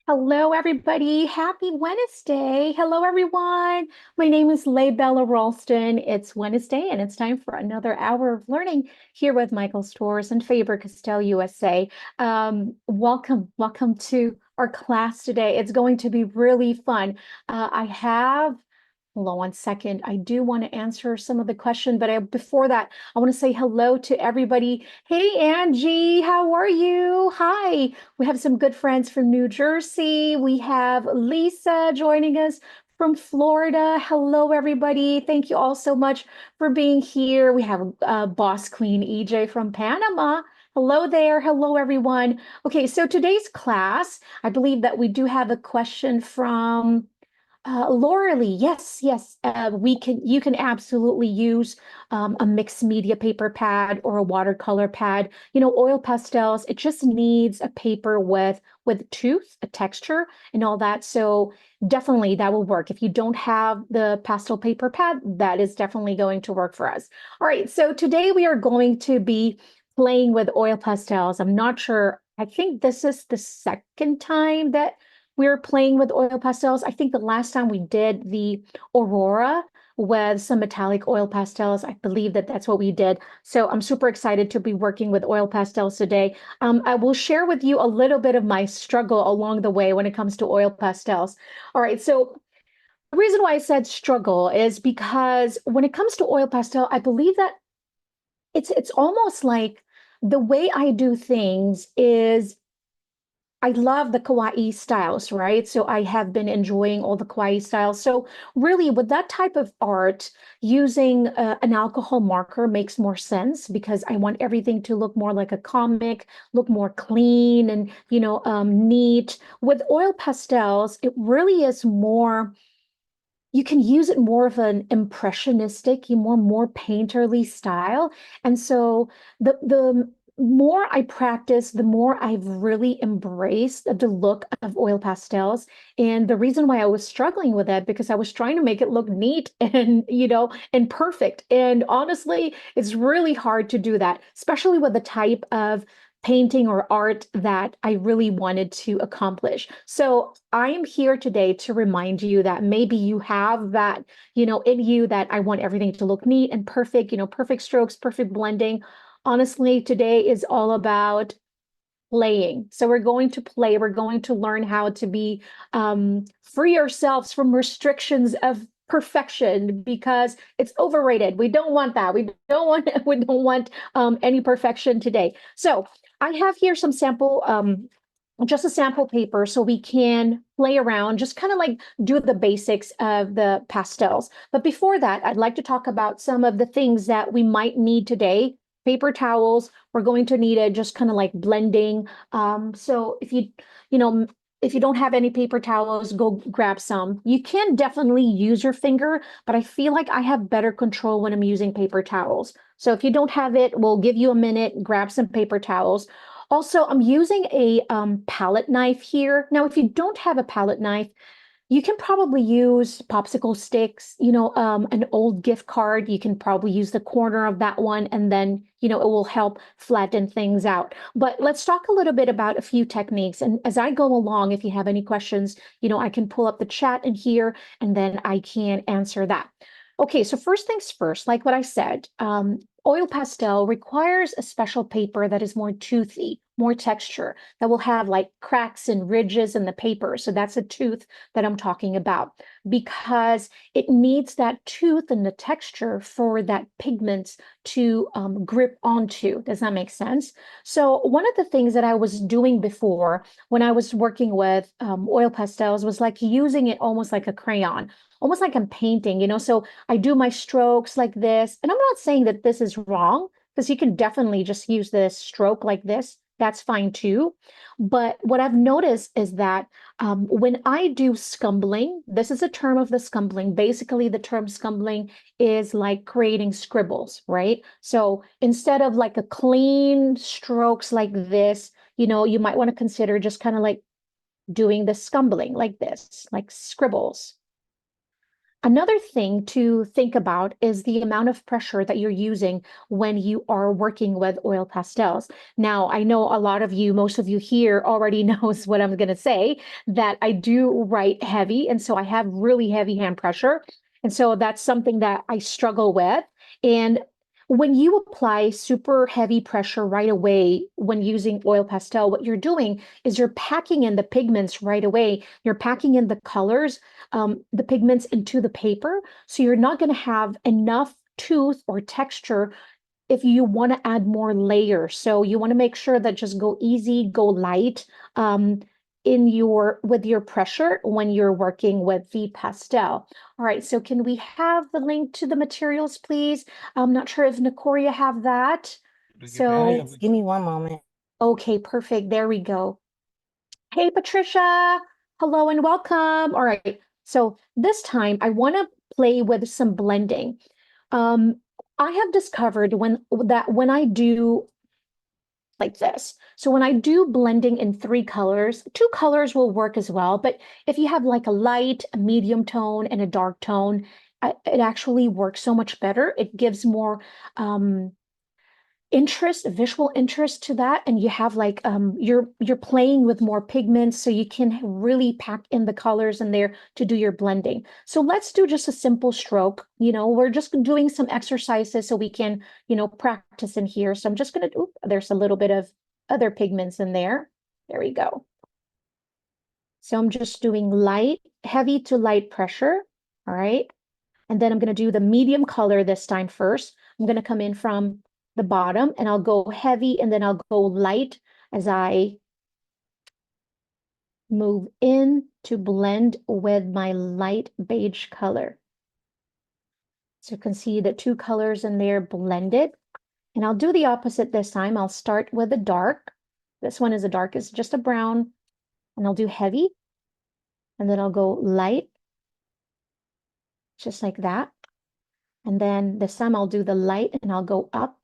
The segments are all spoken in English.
Hello, everybody. Happy Wednesday. Hello, everyone. My name is Bella Ralston. It's Wednesday, and it's time for another hour of learning here with Michael Stores and Faber-Castell USA. Welcome to our class today. It's going to be really fun. I have Hold on one second. I do want to answer some of the question, but before that, I want to say hello to everybody. Hey, Angie, how are you? Hi. We have some good friends from New Jersey. We have Lisa joining us from Florida. Hello, everybody. Thank you all so much for being here. We have Boss Queen EJ from Panama. Hello there. Hello, everyone. Okay, so today's class, I believe that we do have a question from Laura Lee, yes. You can absolutely use a mixed media paper pad or a watercolor pad. Oil pastels, it just needs a paper with tooth, a texture, and all that. So definitely that will work. If you don't have the pastel paper pad, that is definitely going to work for us. All right, so today we are going to be playing with oil pastels. I'm not sure. I think this is the second time that we're playing with oil pastels. I think the last time we did the Aurora with some metallic oil pastels, I believe that that's what we did. So I'm super excited to be working with oil pastels today. I will share with you a little bit of my struggle along the way when it comes to oil pastels. All right, so the reason why I said struggle is because when it comes to oil pastel, I believe that it's almost like the way I do things is I love the kawaii styles, right? So I have been enjoying all the kawaii styles. So really, with that type of art, using an alcohol marker makes more sense because I want everything to look more like a comic, look more clean and, neat. With oil pastels, it really is more, you can use it more of an impressionistic, more painterly style. And so the more I practice, the more I've really embraced the look of oil pastels. And the reason why I was struggling with that because I was trying to make it look neat and and perfect. And honestly, it's really hard to do that, especially with the type of painting or art that I really wanted to accomplish. So I am here today to remind you that maybe you have that, in you that I want everything to look neat and perfect, perfect strokes, perfect blending. Honestly, today is all about playing. So we're going to play. We're going to learn how to be free ourselves from restrictions of perfection because it's overrated. We don't want that. We don't want any perfection today. So I have here some sample just a sample paper so we can play around, just kind of like do the basics of the pastels. But before that, I'd like to talk about some of the things that we might need today. Paper towels, we're going to need it just kind of like blending. So if you don't have any paper towels, go grab some. You can definitely use your finger, but I feel like I have better control when I'm using paper towels. So if you don't have it, we'll give you a minute, grab some paper towels. Also, I'm using a palette knife here. Now, if you don't have a palette knife, you can probably use popsicle sticks, an old gift card. You can probably use the corner of that one, and then, it will help flatten things out. But let's talk a little bit about a few techniques. And as I go along, if you have any questions, I can pull up the chat in here, and then I can answer that. Okay, so first things first, like what I said, oil pastel requires a special paper that is more toothy, more texture, that will have like cracks and ridges in the paper. So that's a tooth that I'm talking about because it needs that tooth and the texture for that pigment to grip onto. Does that make sense? So one of the things that I was doing before when I was working with oil pastels was like using it almost like a crayon, almost like I'm painting, So I do my strokes like this. And I'm not saying that this is wrong because you can definitely just use this stroke like this. That's fine too. But what I've noticed is that when I do scumbling, this is a term of the scumbling. Basically, the term scumbling is like creating scribbles, right? So instead of like a clean strokes like this, you might want to consider just kind of like doing the scumbling like this, like scribbles. Another thing to think about is the amount of pressure that you're using when you are working with oil pastels. Now, I know a lot of you, most of you here already knows what I'm going to say, that I do write heavy. And so I have really heavy hand pressure. And so that's something that I struggle with. And when you apply super heavy pressure right away when using oil pastel, what you're doing is you're packing in the pigments right away. You're packing in the colors, the pigments into the paper. So you're not going to have enough tooth or texture if you want to add more layers. So you want to make sure that just go easy, go light in your with your pressure when you're working with the pastel. All right, so can we have the link to the materials, please? I'm not sure if Nicoria have that. So, Give me one moment. okay, perfect. There we go. Hey, Patricia. Hello and welcome. All right. So this time I want to play with some blending. Um, I have discovered when I do like this. So when I do blending in three colors, two colors will work as well. But if you have like a light, a medium tone, and a dark tone, it actually works so much better. It gives more interest, visual interest to that, and you have like you're playing with more pigments, so you can really pack in the colors in there to do your blending. So let's do just a simple stroke. We're just doing some exercises so we can, practice in here. So I'm just gonna, there's a little bit of other pigments in there. There we go. So I'm just doing light, heavy to light pressure. All right. And then I'm going to do the medium color this time first. I'm going to come in from the bottom and I'll go heavy and then I'll go light as I move in to blend with my light beige color. So you can see the two colors in there blended. And I'll do the opposite this time. I'll start with the dark. This one is a dark, it's just a brown. And I'll do heavy. And then I'll go light, just like that. And then this time I'll do the light and I'll go up.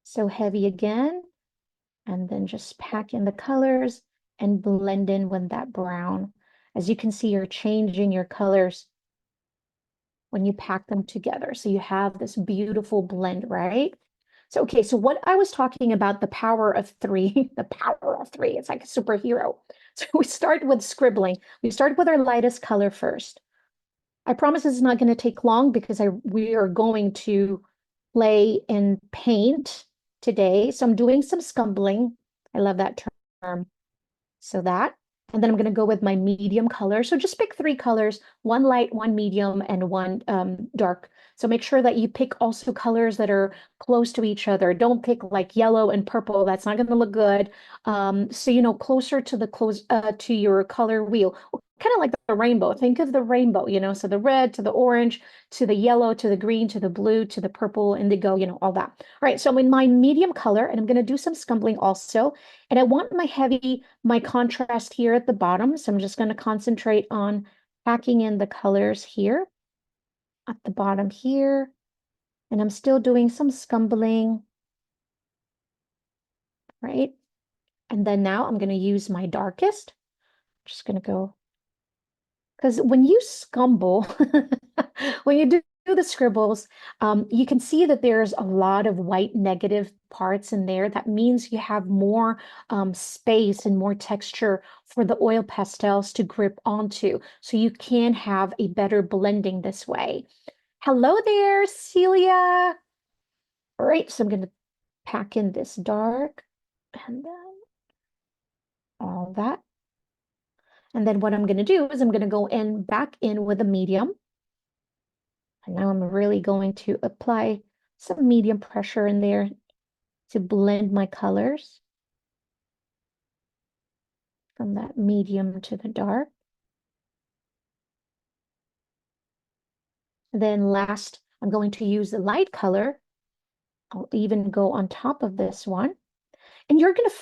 So heavy again. And then just pack in the colors and blend in with that brown. As you can see, you're changing your colors when you pack them together. So you have this beautiful blend, right? So, okay, so what I was talking about, the power of three, the power of three, it's like a superhero. So we start with scribbling. We start with our lightest color first. I promise this is not going to take long because we are going to play in paint today. So I'm doing some scumbling. I love that term. So that, and then I'm going to go with my medium color. So just pick three colors, one light, one medium, and one dark. So make sure that you pick also colors that are close to each other. Don't pick like yellow and purple. That's not going to look good. So, closer to to your color wheel, kind of like the rainbow. Think of the rainbow, so the red to the orange, to the yellow, to the green, to the blue, to the purple, indigo, all that. All right, so I'm in my medium color, and I'm going to do some scumbling also. And I want my contrast here at the bottom. So I'm just going to concentrate on packing in the colors here at the bottom here. And I'm still doing some scumbling, right? And then now I'm going to use my darkest. Just going to go, because when you scumble, when you do the scribbles, you can see that there's a lot of white negative parts in there. That means you have more space and more texture for the oil pastels to grip onto. So you can have a better blending this way. Hello there, Celia. All right, so I'm going to pack in this dark and then all that. And then what I'm going to do is I'm going to go in back in with a medium. And now I'm really going to apply some medium pressure in there to blend my colors from that medium to the dark. And then last, I'm going to use the light color. I'll even go on top of this one. And you're going to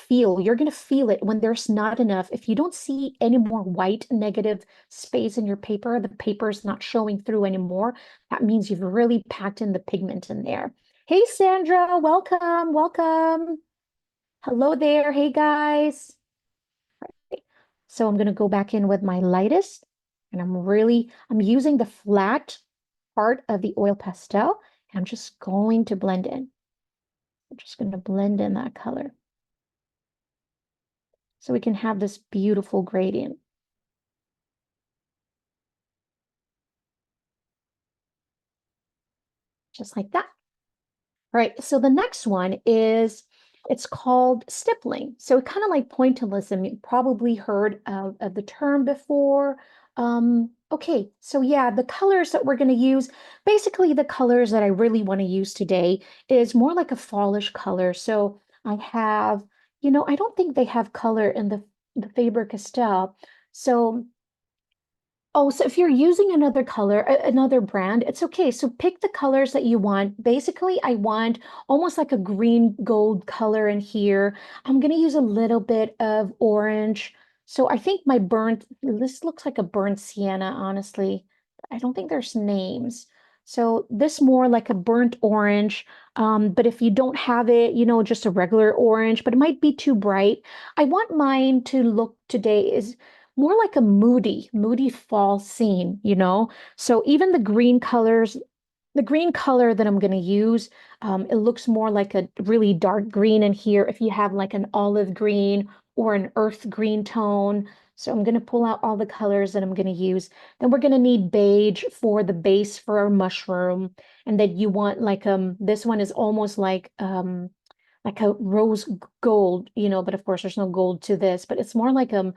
feel it when there's not enough. If you don't see any more white negative space in your paper, the paper is not showing through anymore. That means you've really packed in the pigment in there. Hey, Sandra, welcome, welcome. Hello there. Hey, guys. So I'm going to go back in with my lightest. And I'm using the flat part of the oil pastel. And I'm just going to blend in. I'm just going to blend in that color so we can have this beautiful gradient, just like that. All right, so the next one is it's called stippling. So kind of like pointillism. You probably heard of the term before. Okay, so yeah, the colors that we're going to use, basically the colors that I really want to use today is more like a fallish color. So I have, I don't think they have color in the Faber-Castell. So oh, so if you're using another color, another brand, it's okay. So pick the colors that you want. Basically, I want almost like a green gold color in here. I'm going to use a little bit of orange. So I think this looks like a burnt sienna, honestly. I don't think there's names. So this more like a burnt orange. But if you don't have it, just a regular orange, but it might be too bright. I want mine to look today is more like a moody fall scene, So even the green color that I'm going to use, it looks more like a really dark green in here if you have like an olive green or an earth green tone. So I'm going to pull out all the colors that I'm going to use. Then we're going to need beige for the base for our mushroom. And then you want this one is almost like a rose gold, but of course there's no gold to this, but it's more like a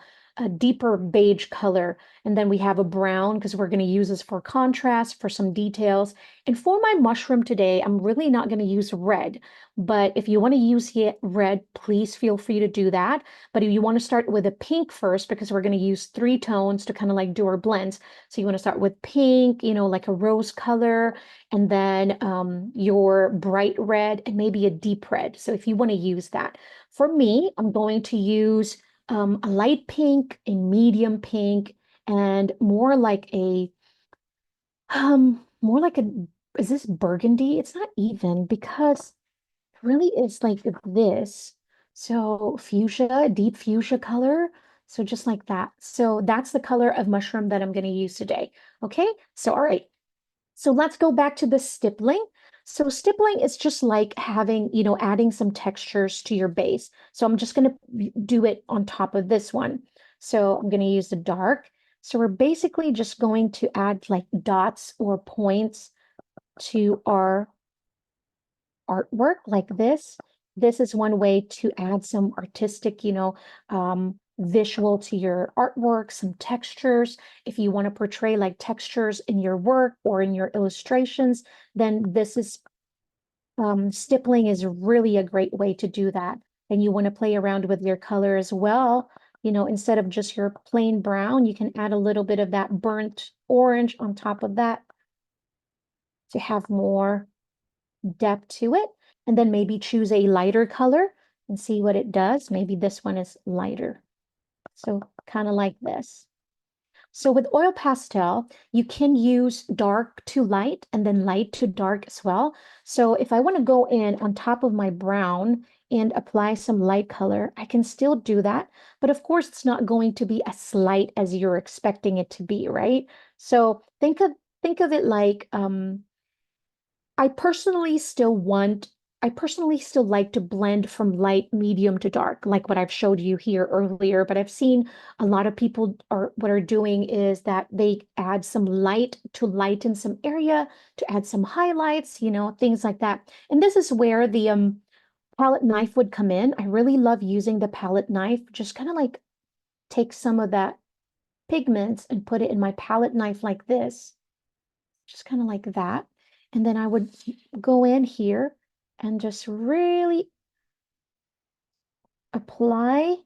deeper beige color. And then we have a brown because we're going to use this for contrast, for some details. And for my mushroom today, I'm really not going to use red. But if you want to use red, please feel free to do that. But if you want to start with a pink first, because we're going to use three tones to kind of like do our blends. So you want to start with pink, like a rose color, and then your bright red and maybe a deep red. So if you want to use that. For me, I'm going to use a light pink, a medium pink, and more like is this burgundy? It's not even because it really is like this. So fuchsia, deep fuchsia color. So just like that. So that's the color of mushroom that I'm going to use today. Okay. So, all right. So let's go back to the stippling. So stippling is just like having, adding some textures to your base. So I'm just going to do it on top of this one. So I'm going to use the dark. So we're basically just going to add like dots or points to our artwork like this. This is one way to add some artistic, visual to your artwork, some textures. If you want to portray like textures in your work or in your illustrations, then stippling is really a great way to do that. And you want to play around with your color as well. Instead of just your plain brown, you can add a little bit of that burnt orange on top of that to have more depth to it. And then maybe choose a lighter color and see what it does. Maybe this one is lighter. So kind of like this. So with oil pastel, you can use dark to light and then light to dark as well. So if I want to go in on top of my brown and apply some light color, I can still do that. But of course, it's not going to be as light as you're expecting it to be, right? So think of it like I personally still want, I personally still like to blend from light, medium to dark, like what I've showed you here earlier. But I've seen a lot of people are what are doing is that they add some light to lighten some area, to add some highlights, things like that. And this is where the palette knife would come in. I really love using the palette knife, just kind of like take some of that pigments and put it in my palette knife like this, just kind of like that. And then I would go in here and just really apply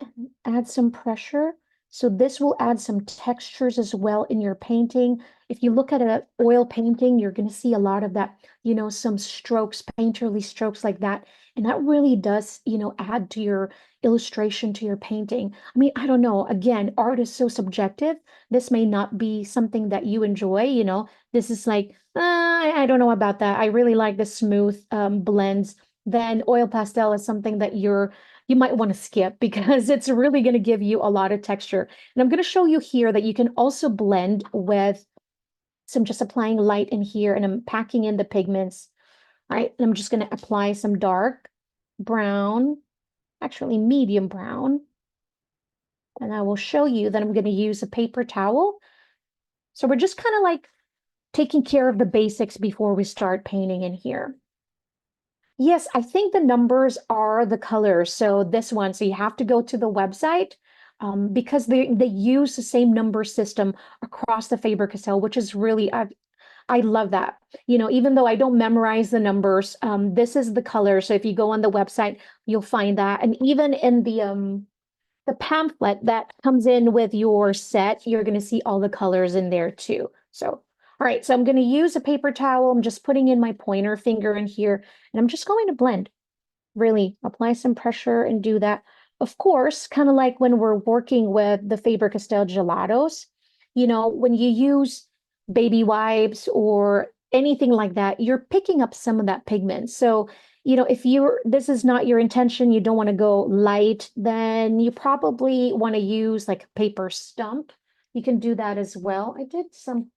and add some pressure. So this will add some textures as well in your painting. If you look at an oil painting, you're going to see a lot of that, some strokes, painterly strokes like that. And that really does, add to your illustration, to your painting. I mean, I don't know. Again, art is so subjective. This may not be something that you enjoy, This is like, I don't know about that. I really like the smooth blends then oil pastel is something that you might want to skip because it's really going to give you a lot of texture. And I'm going to show you here that you can also blend with some, just applying light in here, and I'm packing in the pigments, right? And I'm just going to apply some dark brown, actually medium brown. And I will show you that I'm going to use a paper towel. So we're just kind of like taking care of the basics before we start painting in here. Yes, I think the numbers are the colors. So this one, so you have to go to the website because they use the same number system across the Faber-Castell, which is really, I love that. You know, even though I don't memorize the numbers, this is the color. So if you go on the website, you'll find that. And even in the pamphlet that comes in with your set, you're going to see all the colors in there too. So, all right, so I'm going to use a paper towel. I'm just putting in my pointer finger in here, and I'm just going to blend, really apply some pressure and do that. Of course, kind of like when we're working with the Faber-Castell gelatos, you know, when you use baby wipes or anything like that, you're picking up some of that pigment. So, you know, if this is not your intention, you don't want to go light, then you probably want to use like a paper stump. You can do that as well. I did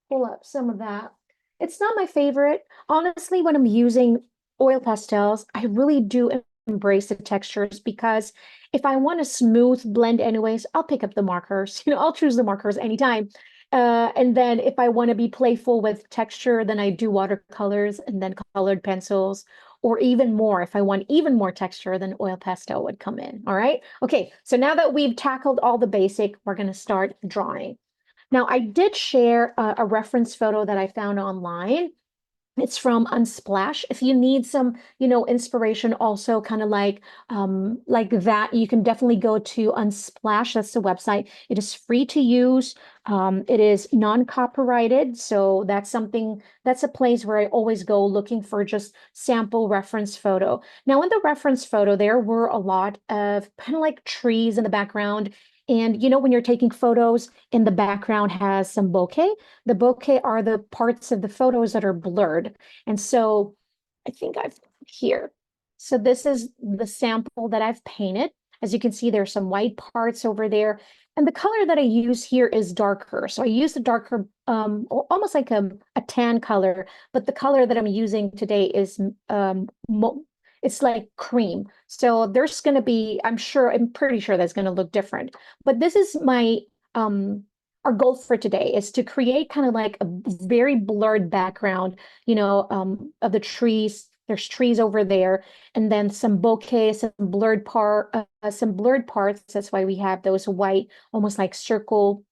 pull up some of that. It's not my favorite. Honestly, when I'm using oil pastels, I really do embrace the textures because if I want a smooth blend anyways, I'll pick up the markers. You know, I'll choose the markers anytime. And then if I want to be playful with texture, then I do watercolors and then colored pencils, or even more. If I want even more texture, then oil pastel would come in. All right. Okay. So now that we've tackled all the basic, we're going to start drawing. Now, I did share a reference photo that I found online. It's from Unsplash. If you need some, you know, inspiration also kind of like that, you can definitely go to Unsplash. That's the website. It is free to use. It is non-copyrighted. So that's a place where I always go looking for just sample reference photo. Now, in the reference photo, there were a lot of kind of like trees in the background. And you know, when you're taking photos, in the background has some bokeh. The bokeh are the parts of the photos that are blurred. And so I think I've here. So this is the sample that I've painted. As you can see, there's some white parts over there. And the color that I use here is darker. So I use the darker, almost like a tan color, but the color that I'm using today is it's like cream. So there's going to be, I'm pretty sure that's going to look different. But this is our goal for today is to create kind of like a very blurred background, you know, of the trees. There's trees over there, and then some bokeh, some blurred parts. That's why we have those white, almost like circle,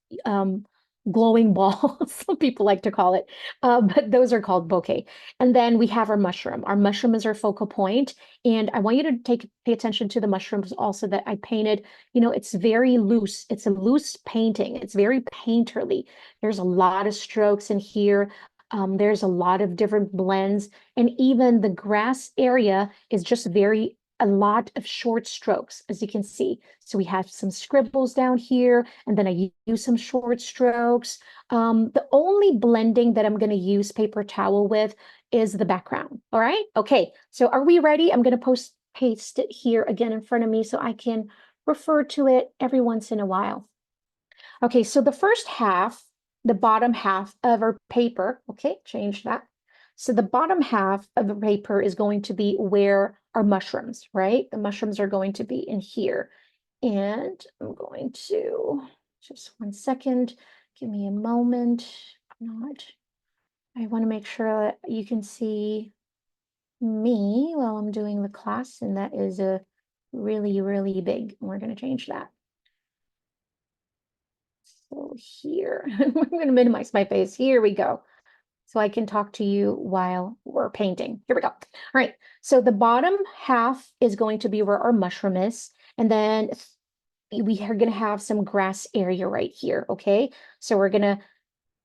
glowing balls. Some people like to call it, but those are called bokeh. And then we have our mushroom. Our mushroom is our focal point, and I want you to pay attention to the mushrooms also that I painted. You know, it's very loose. It's a loose painting. It's very painterly. There's a lot of strokes in here. There's a lot of different blends, and even the grass area is just a lot of short strokes, as you can see. So we have some scribbles down here, and then I use some short strokes. The only blending that I'm going to use paper towel with is the background. All right. Okay. So are we ready? I'm going to paste it here again in front of me so I can refer to it every once in a while. Okay, so the first half, the bottom half of our paper, okay, change that. So the bottom half of the paper is going to be where our mushrooms, right? The mushrooms are going to be in here. And I'm going to, just 1 second, give me a moment. I want to make sure that you can see me while I'm doing the class, and that is a really, really big. We're going to change that. So here, I'm going to minimize my face. Here we go. So I can talk to you while we're painting. Here we go. All right. So the bottom half is going to be where our mushroom is. And then we are going to have some grass area right here. Okay. So we're going to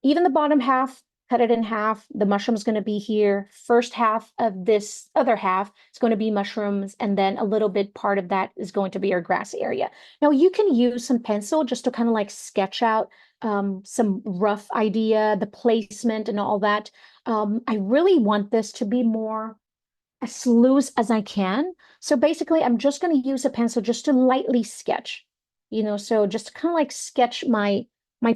even the bottom half, cut it in half. The mushroom's going to be here. First half of this other half is going to be mushrooms, and then a little bit part of that is going to be our grass area. Now you can use some pencil just to kind of like sketch out some rough idea, the placement and all that. I really want this to be more as loose as I can. So basically, I'm just going to use a pencil just to lightly sketch, so just kind of like sketch my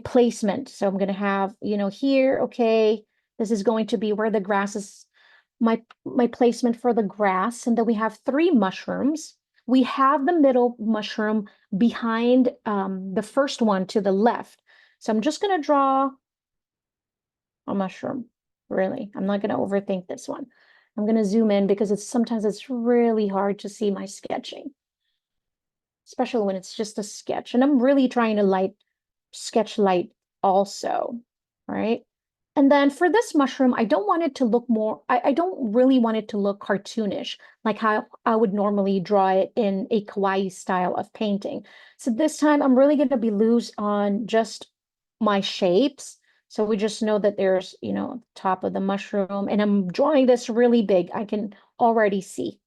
placement. So I'm going to have, here, okay, this is going to be where the grass is, my placement for the grass. And then we have three mushrooms. We have the middle mushroom behind the first one to the left. So I'm just going to draw a mushroom. Really, I'm not going to overthink this one. I'm going to zoom in because sometimes it's really hard to see my sketching, especially when it's just a sketch. And I'm really trying to sketch light also, right? And then for this mushroom, I don't want it to look I don't really want it to look cartoonish, like how I would normally draw it in a kawaii style of painting. So this time I'm really going to be loose on just my shapes. So we just know that there's, top of the mushroom, and I'm drawing this really big. I can already see.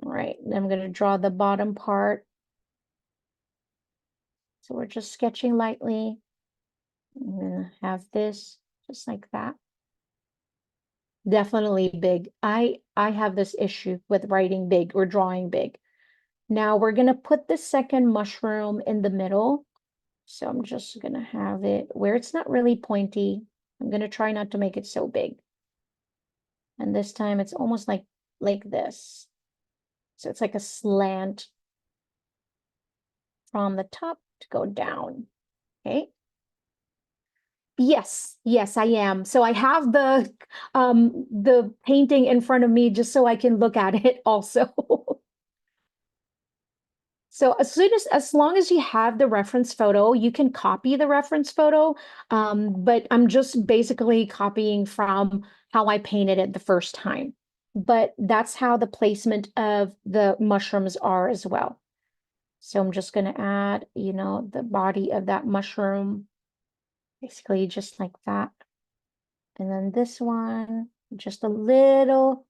All right, then I'm going to draw the bottom part. So we're just sketching lightly. I'm going to have this just like that. Definitely big. I have this issue with writing big or drawing big. Now we're going to put the second mushroom in the middle. So I'm just going to have it where it's not really pointy. I'm going to try not to make it so big. And this time it's almost like this. So it's like a slant from the top to go down. Okay. Yes, I am. So I have the painting in front of me just so I can look at it also. So as long as you have the reference photo, you can copy the reference photo. But I'm just basically copying from how I painted it the first time. But that's how the placement of the mushrooms are as well. So I'm just going to add, the body of that mushroom, basically just like that. And then this one, just a little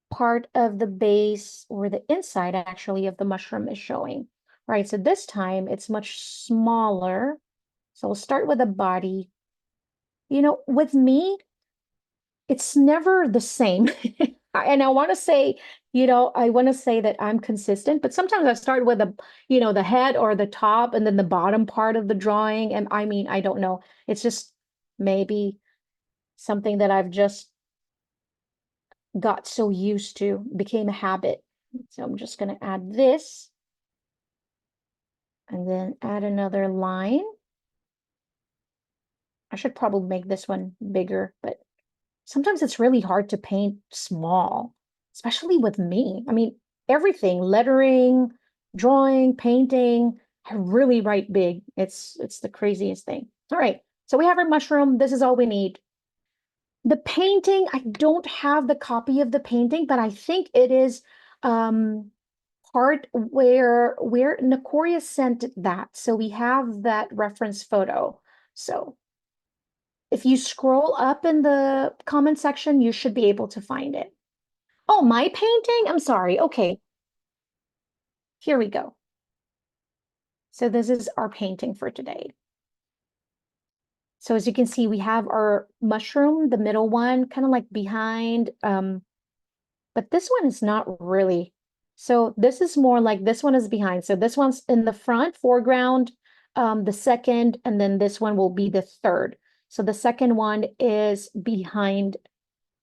part of the base or the inside actually of the mushroom is showing. Right, so this time it's much smaller. So we'll start with the body. With me, it's never the same. And I want to say, I want to say that I'm consistent, but sometimes I start with the head or the top and then the bottom part of the drawing. And I mean, I don't know. It's just maybe something that I've just got so used to, became a habit. So I'm just going to add this and then add another line. I should probably make this one bigger, but sometimes it's really hard to paint small, especially with me. I mean, everything, lettering, drawing, painting, I really write big. It's the craziest thing. All right, so we have our mushroom. This is all we need. The painting, I don't have the copy of the painting, but I think it is part where Nakoria sent that. So we have that reference photo. So if you scroll up in the comment section, you should be able to find it. Oh, my painting? I'm sorry. Okay, here we go. So this is our painting for today. So as you can see, we have our mushroom, the middle one, kind of like behind, but this one is not really. So this is more like this one is behind. So this one's in the front, foreground, the second, and then this one will be the third. So the second one is behind,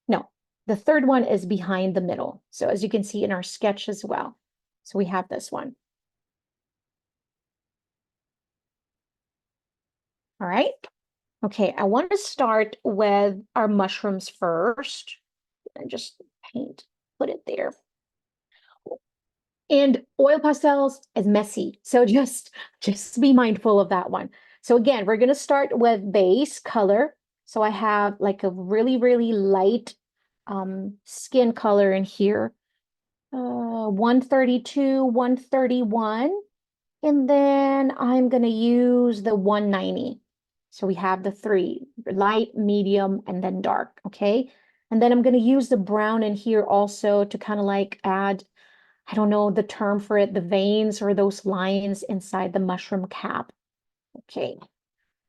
no, the third one is behind the middle. So as you can see in our sketch as well. So we have this one. All right. Okay, I want to start with our mushrooms first and just put it there. And oil pastels is messy. So just be mindful of that one. So again, we're going to start with base color. So I have like a really, really light skin color in here. 132, 131. And then I'm going to use the 190. So we have the three, light, medium, and then dark, okay? And then I'm going to use the brown in here also to kind of like add, I don't know the term for it, the veins or those lines inside the mushroom cap. Okay,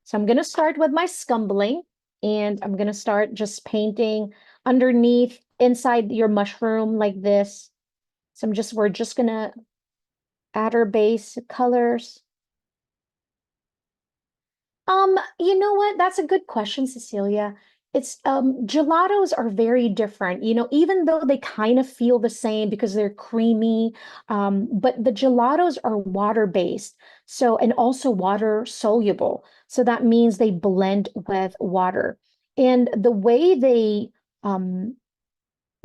so I'm going to start with my scumbling, and I'm going to start just painting underneath, inside your mushroom like this. So we're just gonna add our base colors. You know what? That's a good question, Cecilia. It's gelatos are very different. Even though they kind of feel the same because they're creamy, but the gelatos are water-based. So, and also water soluble. So that means they blend with water. And um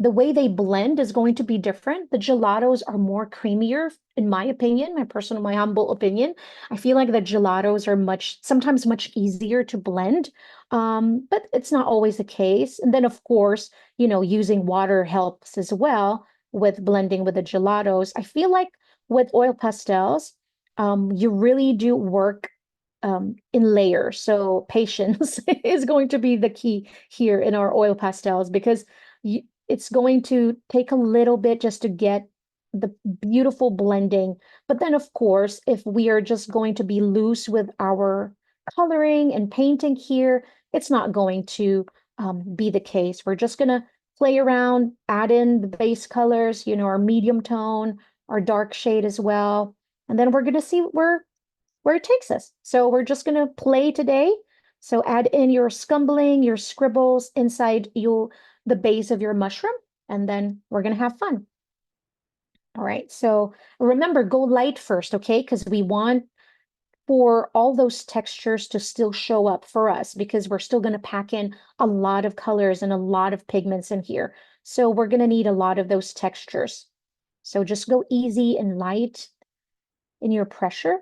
the way they blend is going to be different. The gelatos are more creamier, in my opinion, my humble opinion. I feel like the gelatos are sometimes much easier to blend, but it's not always the case. And then, of course, using water helps as well with blending with the gelatos. I feel like with oil pastels, you really do work in layers. So patience is going to be the key here in our oil pastels because it's going to take a little bit just to get the beautiful blending. But then, of course, if we are just going to be loose with our coloring and painting here, it's not going to be the case. We're just going to play around, add in the base colors, our medium tone, our dark shade as well. And then we're going to see where it takes us. So we're just going to play today. So add in your scumbling, your scribbles inside the base of your mushroom, and then we're going to have fun. All right. So remember, go light first, okay? Because we want for all those textures to still show up for us because we're still going to pack in a lot of colors and a lot of pigments in here. So we're going to need a lot of those textures. So just go easy and light in your pressure.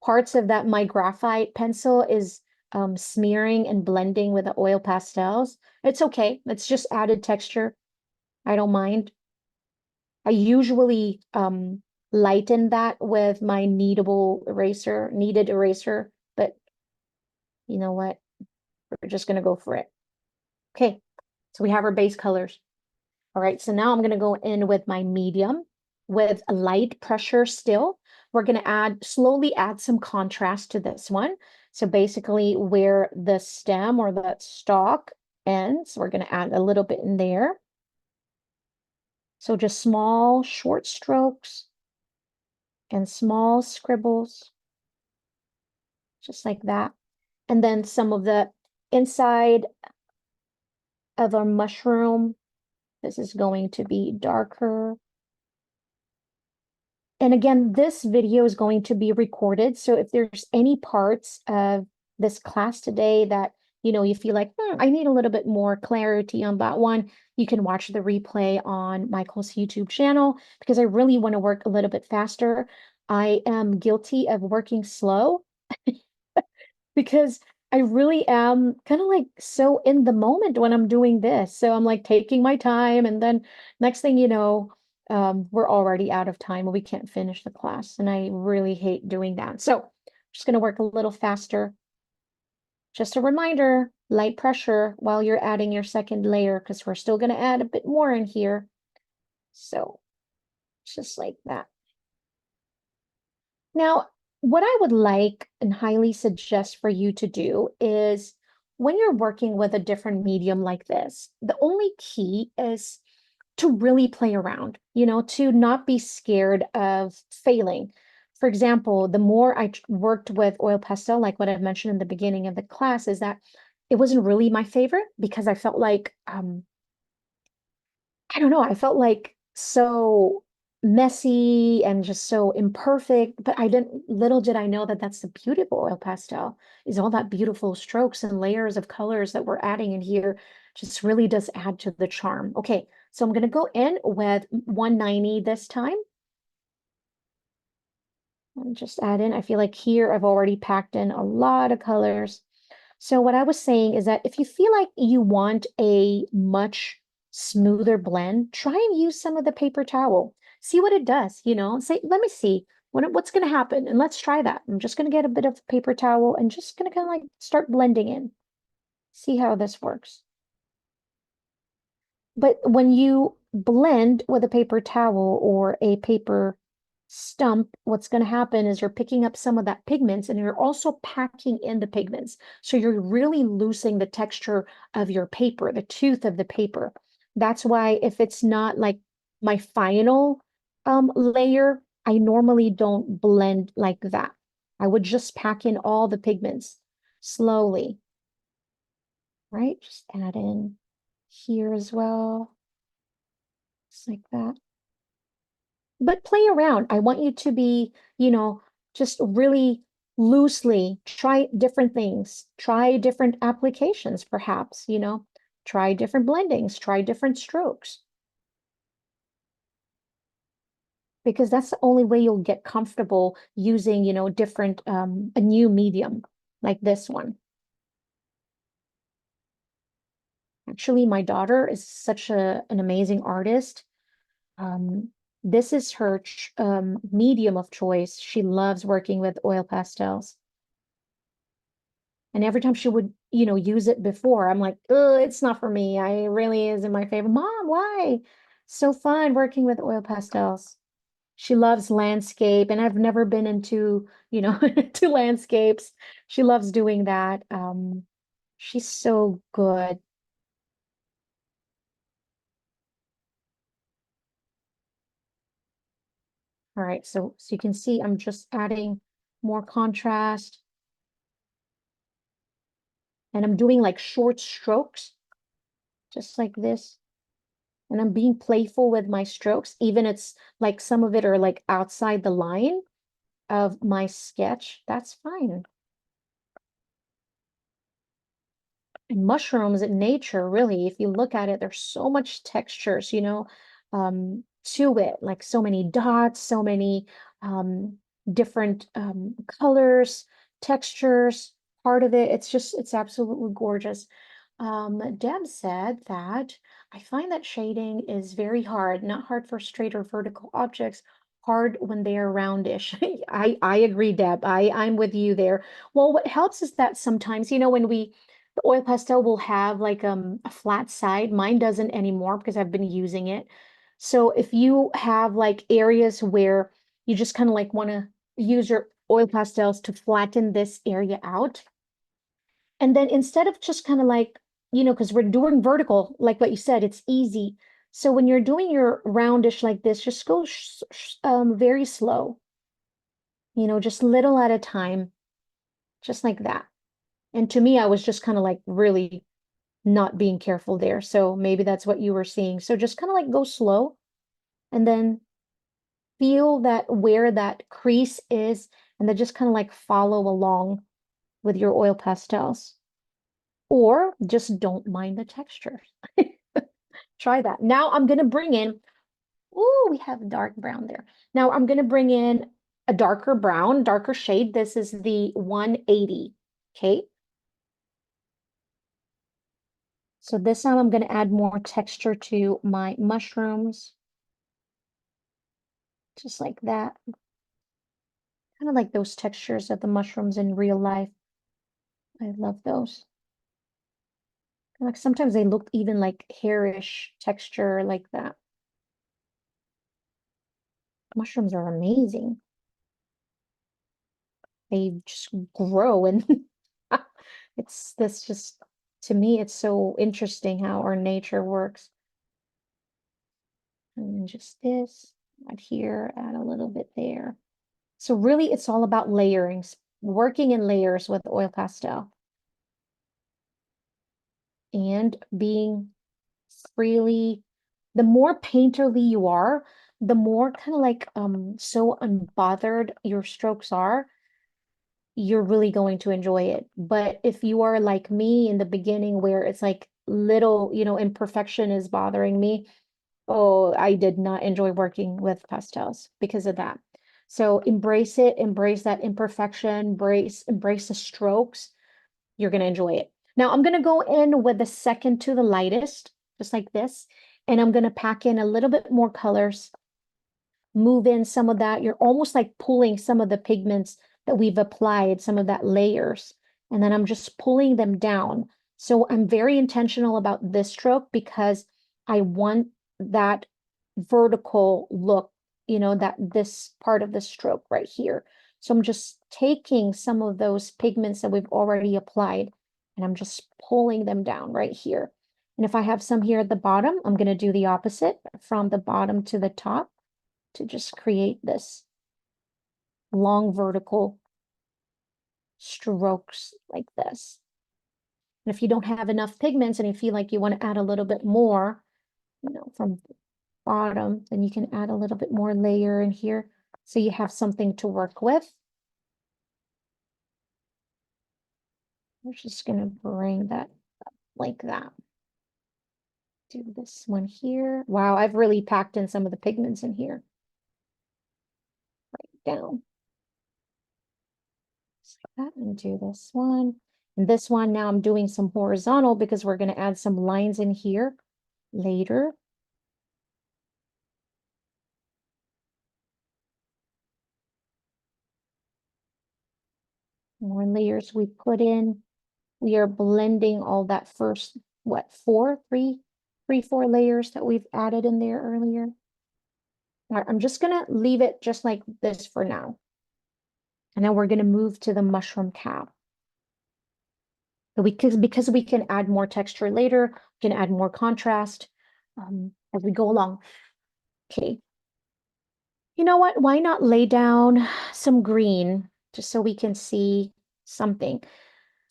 Parts of that my graphite pencil is smearing and blending with the oil pastels. It's okay. It's just added texture. I don't mind. I usually lighten that with my kneaded eraser, but you know what? We're just gonna go for it. Okay, so we have our base colors. All right, so now I'm going to go in with my medium with a light pressure still. We're going to slowly add some contrast to this one. So basically where the stem or the stalk ends, we're going to add a little bit in there. So just small, short strokes and small scribbles, just like that. And then some of the inside of our mushroom, this is going to be darker. And again, this video is going to be recorded. So if there's any parts of this class today that, you feel like, I need a little bit more clarity on that one, you can watch the replay on Michael's YouTube channel because I really want to work a little bit faster. I am guilty of working slow because I really am kind of like so in the moment when I'm doing this. So I'm like taking my time, and then next thing you know, we're already out of time and we can't finish the class. And I really hate doing that. So I'm just going to work a little faster. Just a reminder, light pressure while you're adding your second layer because we're still going to add a bit more in here. So just like that. Now, what I would like and highly suggest for you to do is when you're working with a different medium like this, the only key is to really play around, to not be scared of failing. For example, the more I worked with oil pastel, like what I've mentioned in the beginning of the class, is that it wasn't really my favorite because I felt like I don't know, I felt like so messy and just so imperfect, but little did I know that that's the beauty of oil pastel, is all that beautiful strokes and layers of colors that we're adding in here just really does add to the charm. Okay, so I'm going to go in with 190 this time and just add in. I feel like here I've already packed in a lot of colors. So what I was saying is that if you feel like you want a much smoother blend, try and use some of the paper towel. See what it does, say, let me see what's going to happen. And let's try that. I'm just going to get a bit of paper towel and just going to kind of like start blending in. See how this works. But when you blend with a paper towel or a paper stump, what's going to happen is you're picking up some of that pigments and you're also packing in the pigments. So you're really losing the texture of your paper, the tooth of the paper. That's why if it's not like my final layer, I normally don't blend like that. I would just pack in all the pigments slowly, right? Just add in here as well, just like that. But play around. I want you to be, just really loosely try different things, try different applications, perhaps, try different blendings, try different strokes, because that's the only way you'll get comfortable using, different, a new medium like this one. Actually, my daughter is such an amazing artist. Um, this is her medium of choice. She loves working with oil pastels. And every time she would, use it before, I'm like, oh, it's not for me. I really isn't my favorite. Mom, why? So fun working with oil pastels. She loves landscape, and I've never been into, to landscapes. She loves doing that. She's so good. All right, so you can see I'm just adding more contrast, and I'm doing like short strokes, just like this. And I'm being playful with my strokes, even it's like some of it are like outside the line of my sketch. That's fine. And mushrooms in nature, really, if you look at it, there's so much textures, to it, like so many dots, so many different colors, textures, part of it. It's absolutely gorgeous. Deb said that I find that shading is very hard, not hard for straight or vertical objects, hard when they are roundish. I agree, Deb. I'm with you there. Well, what helps is that sometimes, when the oil pastel will have like a flat side. Mine doesn't anymore because I've been using it. So if you have like areas where you just kind of like want to use your oil pastels to flatten this area out, and then instead of just kind of like, because we're doing vertical, like what you said, it's easy. So when you're doing your roundish like this, just go very slow, just little at a time, just like that. And to me, I was just kind of like really not being careful there. So maybe that's what you were seeing. So just kind of like go slow and then feel that where that crease is, and then just kind of like follow along with your oil pastels. Or just don't mind the texture. Try that. Now I'm going to bring in, oh, we have dark brown there. Now I'm going to bring in a darker brown, darker shade. This is the 180. Okay. So this time I'm going to add more texture to my mushrooms, just like that. Kind of like those textures of the mushrooms in real life. I love those. Like sometimes they look even like hairish texture like that. Mushrooms are amazing. They just grow and it's this just to me it's so interesting how our nature works. And then just this, add here, add a little bit there. So really it's all about layering, working in layers with oil pastel and being freely, the more painterly you are, the more kind of like so unbothered your strokes are, you're really going to enjoy it. But if you are like me in the beginning where it's like little, imperfection is bothering me, oh, I did not enjoy working with pastels because of that. So embrace it, embrace that imperfection, embrace the strokes. You're going to enjoy it. Now I'm going to go in with the second to the lightest, just like this. And I'm going to pack in a little bit more colors, move in some of that. You're almost like pulling some of the pigments that we've applied, some of that layers. And then I'm just pulling them down. So I'm very intentional about this stroke because I want that vertical look that this part of the stroke right here. So I'm just taking some of those pigments that we've already applied and I'm just pulling them down right here. And if I have some here at the bottom, I'm going to do the opposite from the bottom to the top to just create this long vertical strokes like this. And if you don't have enough pigments and you feel like you want to add a little bit more, from the bottom, then you can add a little bit more layer in here so you have something to work with. We're just going to bring that up like that. Do this one here. Wow, I've really packed in some of the pigments in here. Right down. Just like that, and do this one. And this one, now I'm doing some horizontal because we're going to add some lines in here later. More layers we put in. We are blending all that first, what, four layers that we've added in there earlier. All right, I'm just gonna leave it just like this for now. And then we're gonna move to the mushroom cap. So because we can add more texture later, we can add more contrast as we go along. Okay. You know what? Why not lay down some green just so we can see something?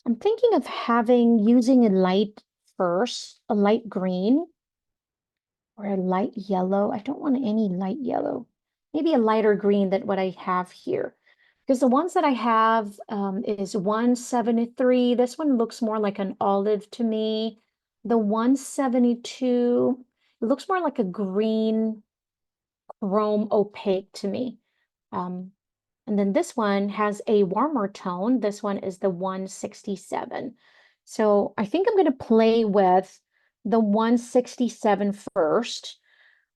I'm thinking of using a light first, a light green or a light yellow. I don't want any light yellow. Maybe a lighter green than what I have here. Because the ones that I have is 173. This one looks more like an olive to me. The 172, it looks more like a green chrome opaque to me. Um, and then this one has a warmer tone. This one is the 167. So I think I'm going to play with the 167 first.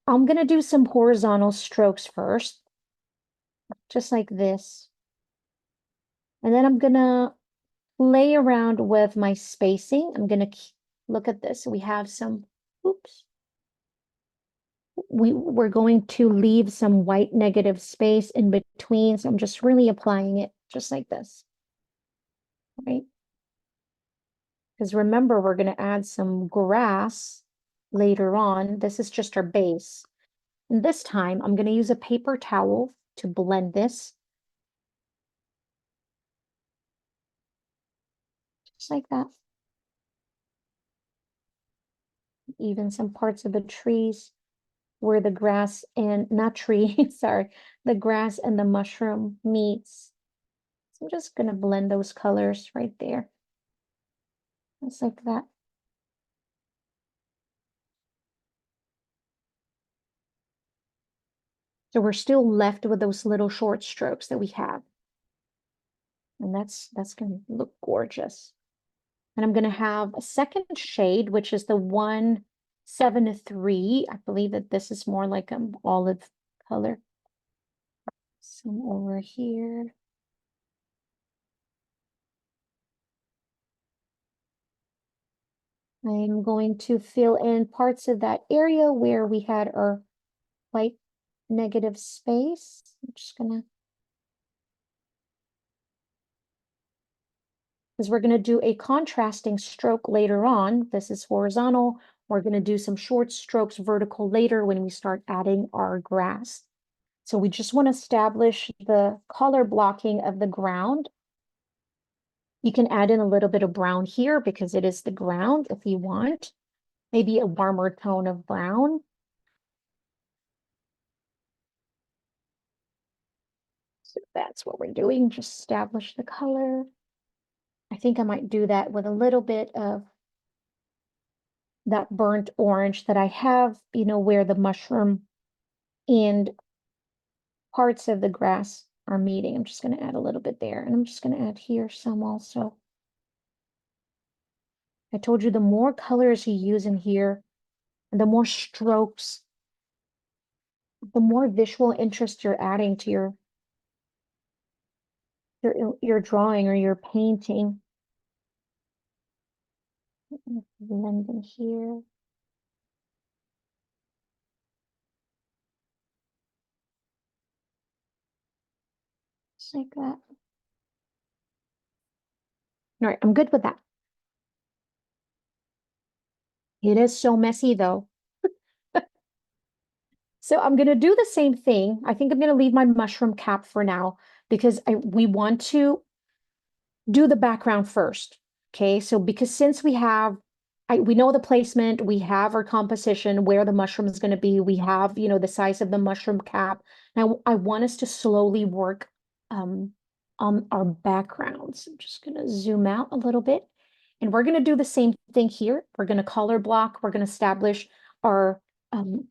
I'm going to do some horizontal strokes first, just like this. And then I'm going to play around with my spacing. I'm going to look at this. We have some, oops. We're going to leave some white negative space in between. So I'm just really applying it just like this, right? Because remember, we're going to add some grass later on. This is just our base. And this time, I'm going to use a paper towel to blend this. Just like that. Even some parts of the trees where the grass and, not tree, sorry, the grass and the mushroom meets. So I'm just going to blend those colors right there. Just like that. So we're still left with those little short strokes that we have. And that's going to look gorgeous. And I'm going to have a second shade, which is the 173. I believe that this is more like an olive color. Some over here. I'm going to fill in parts of that area where we had our white negative space. I'm just going to, because we're going to do a contrasting stroke later on. This is horizontal. We're going to do some short strokes vertical later when we start adding our grass. So we just want to establish the color blocking of the ground. You can add in a little bit of brown here because it is the ground if you want. Maybe a warmer tone of brown. So that's what we're doing, just establish the color. I think I might do that with a little bit of that burnt orange that I have, where the mushroom and parts of the grass are meeting. I'm just going to add a little bit there. And I'm just going to add here some also. I told you the more colors you use in here, and the more strokes, the more visual interest you're adding to your drawing or your painting. Blend in here. Just like that. All right, I'm good with that. It is so messy though. So I'm going to do the same thing. I think I'm going to leave my mushroom cap for now because we want to do the background first. Okay, so because since we know the placement, we have our composition, where the mushroom is going to be, we have, the size of the mushroom cap. Now I want us to slowly work um, on our backgrounds. I'm just going to zoom out a little bit. And we're going to do the same thing here. We're going to color block. We're going to establish our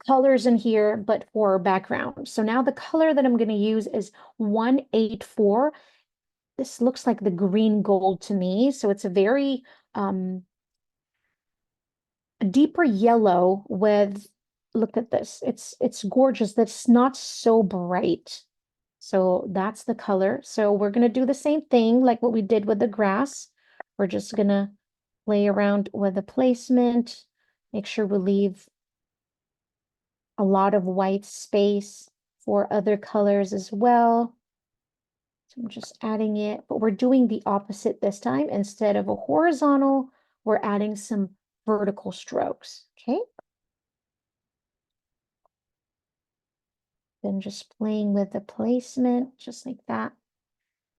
colors in here, but for our background. So now the color that I'm going to use is 184. This looks like the green gold to me. So it's a very a deeper yellow with, look at this. It's gorgeous. That's not so bright. So that's the color. So we're going to do the same thing like what we did with the grass. We're just going to play around with the placement, make sure we leave a lot of white space for other colors as well. So I'm just adding it, but we're doing the opposite this time. Instead of a horizontal, we're adding some vertical strokes, okay? Then just playing with the placement, just like that.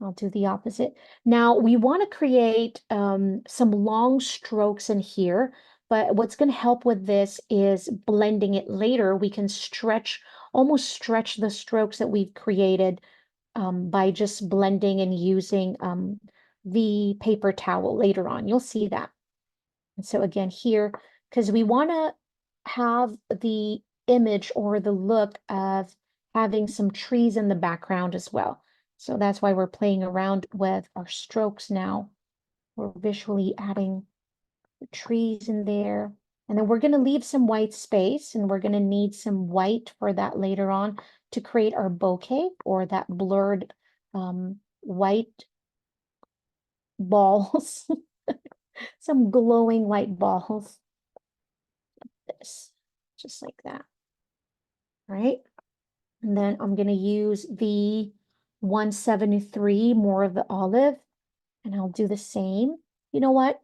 I'll do the opposite. Now we want to create some long strokes in here, but what's going to help with this is blending it later. We can almost stretch the strokes that we've created by just blending and using the paper towel later on. You'll see that. And so again here, because we want to have the image or the look of having some trees in the background as well. So that's why we're playing around with our strokes now. We're visually adding the trees in there. And then we're going to leave some white space, and we're going to need some white for that later on to create our bokeh, or that blurred white balls, some glowing white balls. This, just like that. All right. And then I'm going to use the 173, more of the olive, and I'll do the same. You know what?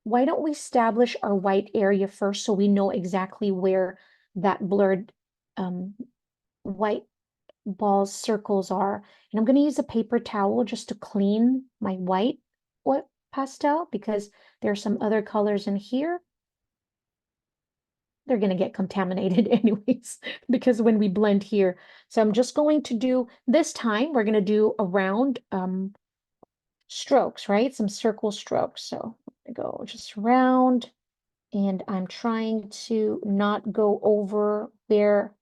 Why don't we establish our white area first so we know exactly where that blurred white balls circles are. And I'm going to use a paper towel just to clean my white pastel because there are some other colors in here. They're going to get contaminated anyways because when we blend here. So I'm just going to do, this time we're going to do around strokes, right? Some circle strokes. So I go just round, and I'm trying to not go over where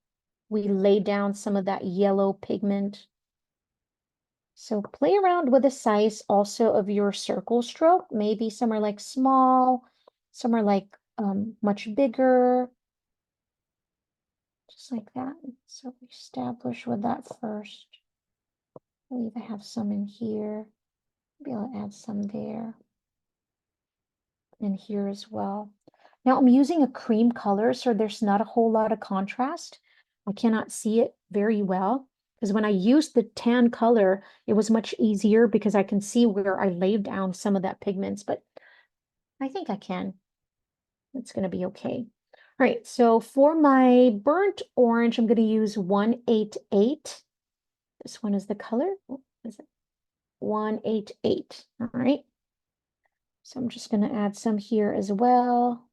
we lay down some of that yellow pigment. So play around with the size also of your circle stroke. Maybe some are like small, some are like much bigger, just like that. So we establish with that first. I believe I have some in here. Maybe I'll add some there. And here as well. Now I'm using a cream color, so there's not a whole lot of contrast. I cannot see it very well because when I used the tan color, it was much easier because I can see where I laid down some of that pigments, but I think I can. It's going to be okay. All right, so for my burnt orange, I'm going to use 188. This one is the color. What is it? 188. All right. So I'm just going to add some here as well.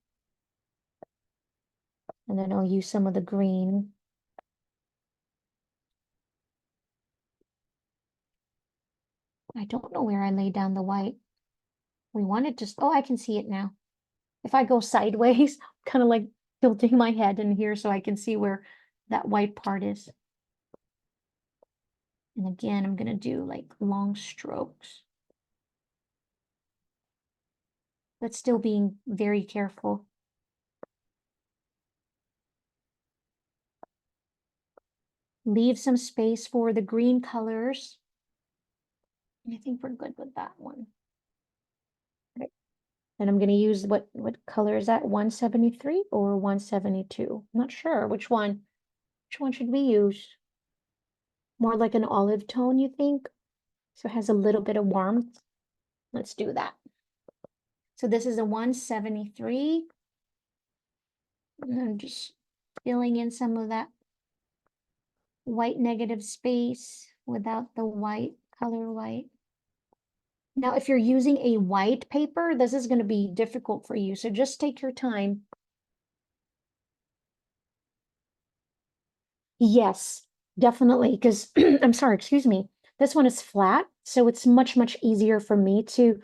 And then I'll use some of the green. I don't know where I laid down the white. We wanted just, oh, I can see it now. If I go sideways, kind of like tilting my head in here so I can see where that white part is. And again, I'm going to do like long strokes, but still being very careful. Leave some space for the green colors. I think we're good with that one. Right. And I'm going to use what color is that? 173 or 172? I'm not sure which one. Which one should we use? More like an olive tone, you think? So it has a little bit of warmth. Let's do that. So this is a 173. And I'm just filling in some of that white negative space without the white, color white. Now, if you're using a white paper, this is going to be difficult for you. So just take your time. Yes, definitely. Because I'm sorry, excuse me. This one is flat, so it's much, much easier for me to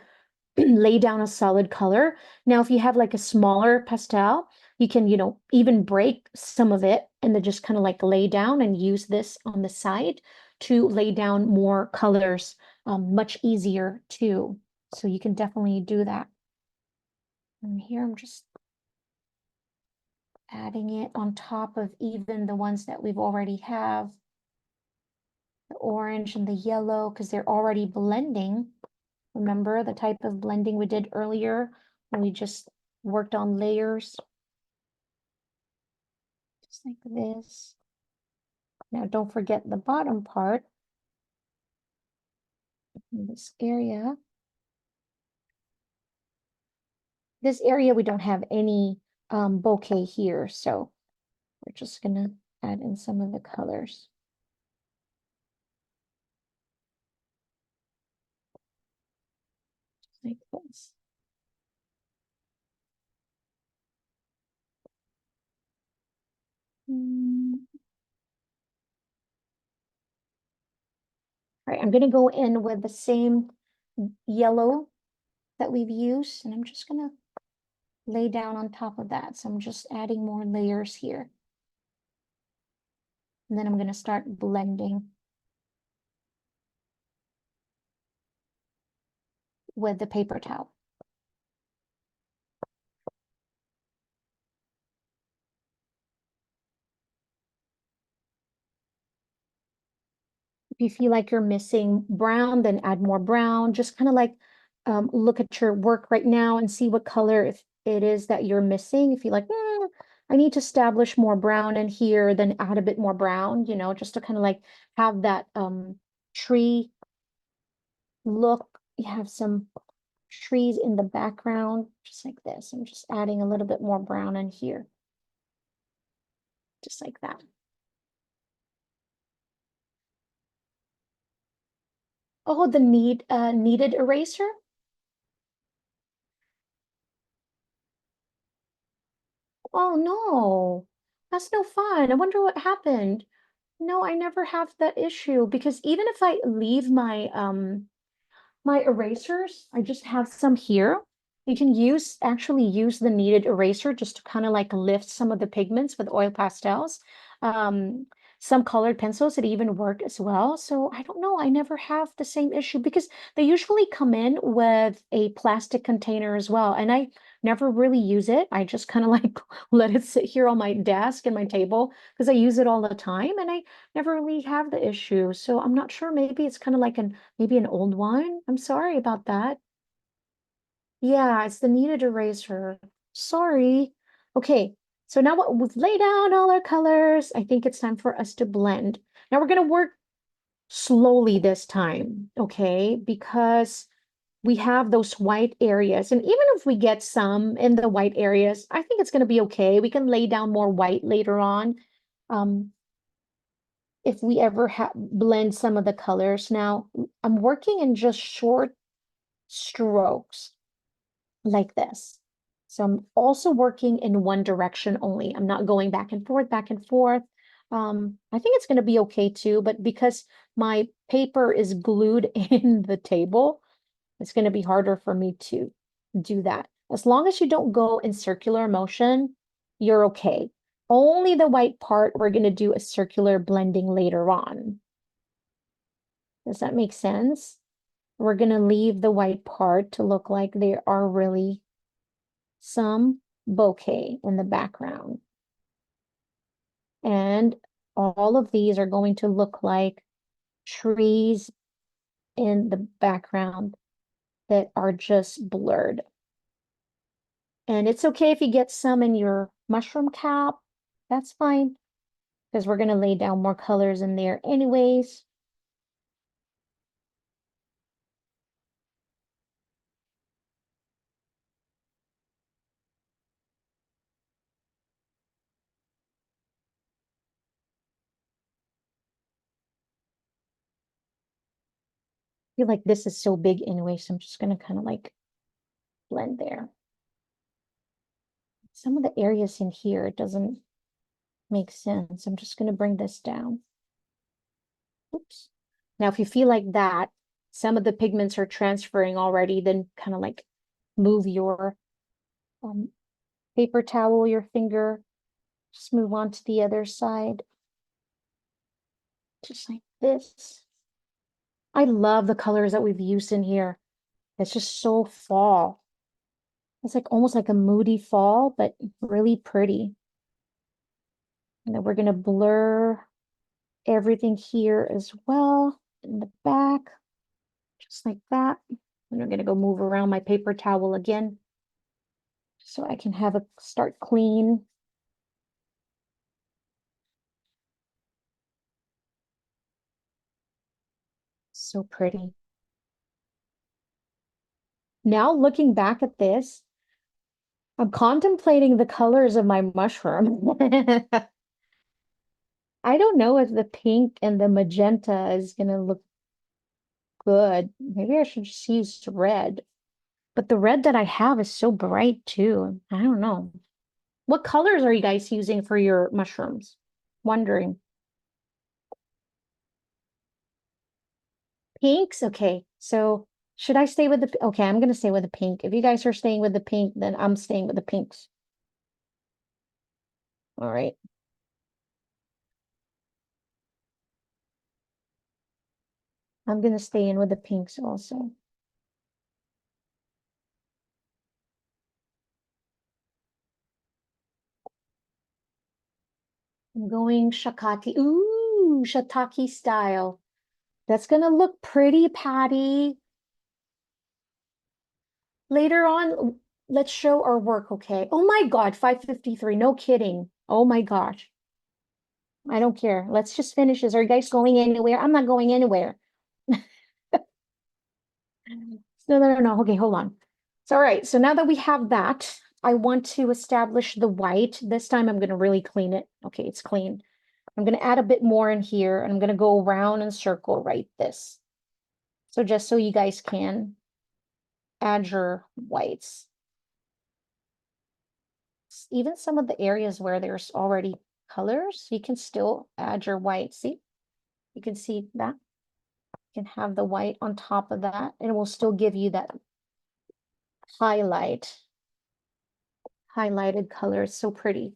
lay down a solid color. Now, if you have like a smaller pastel, you can, even break some of it and then just kind of like lay down and use this on the side to lay down more colors, much easier too. So you can definitely do that. And here I'm just adding it on top of even the ones that we've already have. The orange and the yellow, because they're already blending. Remember the type of blending we did earlier when we just worked on layers? Just like this. Now don't forget the bottom part. In this area. This area we don't have any bouquet here, so we're just gonna add in some of the colors. Just like this. All right, I'm gonna go in with the same yellow that we've used, and I'm just gonna lay down on top of that. So I'm just adding more layers here. And then I'm gonna start blending with the paper towel. If you feel like you're missing brown, then add more brown. Just kind of like look at your work right now and see what color if it is that you're missing. If you're like, I need to establish more brown in here, then add a bit more brown, just to kind of like have that tree look. You have some trees in the background, just like this. I'm just adding a little bit more brown in here, just like that. Oh, the kneaded eraser? Oh no, that's no fun. I wonder what happened. No, I never have that issue because even if I leave my erasers, I just have some here. You can actually use the kneaded eraser just to kind of like lift some of the pigments with oil pastels. Um, some colored pencils, it even work as well. So I don't know, I never have the same issue because they usually come in with a plastic container as well. And I never really use it. I just kind of like let it sit here on my desk and my table because I use it all the time and I never really have the issue. So I'm not sure, maybe it's kind of like maybe an old one. I'm sorry about that. Yeah, it's the kneaded eraser. Sorry. Okay, so now we've laid out all our colors, I think it's time for us to blend. Now we're going to work slowly this time, okay? Because we have those white areas. And even if we get some in the white areas, I think it's going to be okay. We can lay down more white later on. Um, if we ever blend some of the colors. Now, I'm working in just short strokes like this. So I'm also working in one direction only. I'm not going back and forth, back and forth. I think it's going to be okay too, but because my paper is glued in the table, it's going to be harder for me to do that. As long as you don't go in circular motion, you're okay. Only the white part, we're going to do a circular blending later on. Does that make sense? We're going to leave the white part to look like there are really some bouquet in the background. And all of these are going to look like trees in the background that are just blurred. And it's okay if you get some in your mushroom cap. That's fine, because we're going to lay down more colors in there anyways. feel like this is so big anyway, so I'm just gonna kind of like blend there. Some of the areas in here, it doesn't make sense. I'm just gonna bring this down. Oops. Now, if you feel like that, some of the pigments are transferring already, then kind of like move your um, paper towel, your finger, just move on to the other side, just like this. I love the colors that we've used in here. It's just so fall. It's like almost like a moody fall, but really pretty. And then we're going to blur everything here as well in the back, just like that. And I'm going to go move around my paper towel again so I can have a start clean. So pretty. Now looking back at this, I'm contemplating the colors of my mushroom. I don't know if the pink and the magenta is going to look good. Maybe I should just use red. But the red that I have is so bright too. I don't know. What colors are you guys using for your mushrooms? Wondering. Pinks? Okay. So should I stay with the, okay, I'm going to stay with the pink. If you guys are staying with the pink, then I'm staying with the pinks. All right. I'm going to stay in with the pinks also. I'm going Shakati. Ooh, Shiitake style. That's going to look pretty, Patty. Later on, let's show our work, okay? Oh my God, 5:53. No kidding. Oh my gosh. I don't care. Let's just finish this. Are you guys going anywhere? I'm not going anywhere. No, no, no, no. Okay, hold on. So, all right. So now that we have that, I want to establish the white. This time I'm going to really clean it. Okay, it's clean. I'm going to add a bit more in here, and I'm going to go around and circle right this. So just so you guys can add your whites. Even some of the areas where there's already colors, you can still add your white. See, you can see that. You can have the white on top of that, and it will still give you that highlighted color. It's so pretty.